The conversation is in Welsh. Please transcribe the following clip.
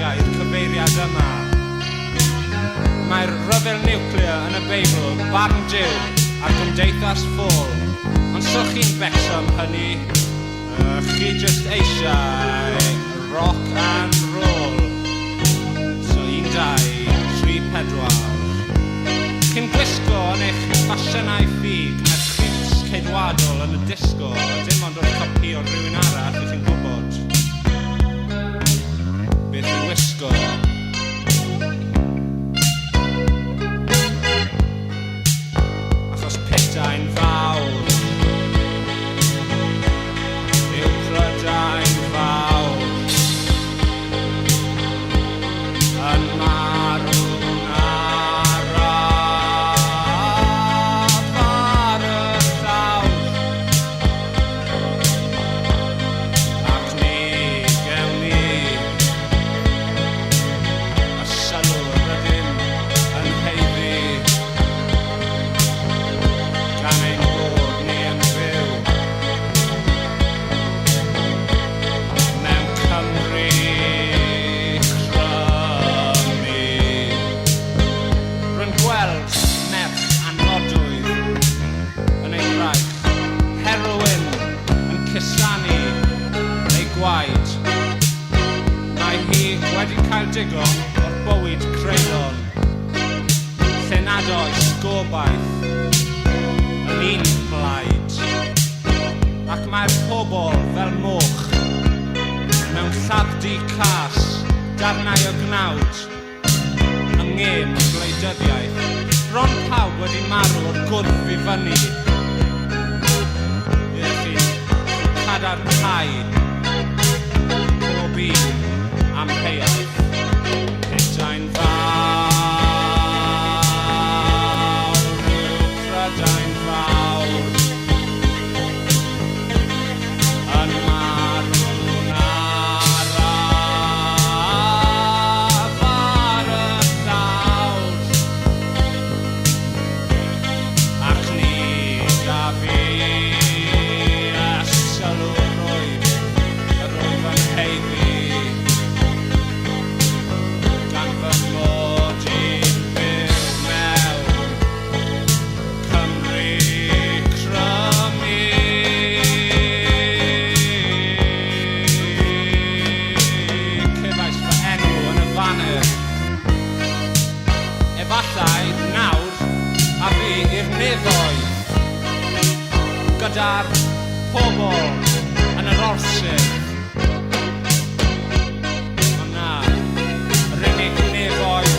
dyddiau i'r cyfeiriad yma. Mae'r ryfel niwclear yn y Beibl, barn Duw a'r gymdeithas ffôl. Ond so chi'n becso am hynny, chi just eisiau rock and roll. So 1, 2, 3, 4. Chi'n gwisgo yn eich ffasiynau ffug, mae'r chris ceidwadol yn y disgo, a dim ond o'r copi o rhywun arall i chi'n gwybod beth i'w wisgo. Achos Prydain fawr, yw Prydain fawr, yn marw'n araf ar y llawr. Ac ni gewn ni y sylw rydym yn heiddi gan ein bod ni yn fyw mewn Cymru crymu. Rwy'n gweld merch anodwydd yn ei fraich, heroin yn cusanu ei gwaed. Mae hi wedi cael digon o'r bywyd creulon, lle nad oes gobaith yn un blaid. Ac mae'r pobl fel moch mewn llabdi cas, darnau o gnawd, yng ngêm y gwleidyddiaeth. Bron pawb wedi marw o'r gwrf i fyny. Ydych chi'n cadarnhau pob un am heiaeth. Prydain fawr, yw Prydain fawr, yn marw'n araf ar y llawr. Ac ni da fi y sylw rwyf yn heiddi gan fy mod i'n byw mewn Cymru crymu. Cefais fy enw yn y banner. Efallai nawr a fi i'r nefoedd, gyda'r pobl yn yr orsedd. Ond na, yr unig nefoedd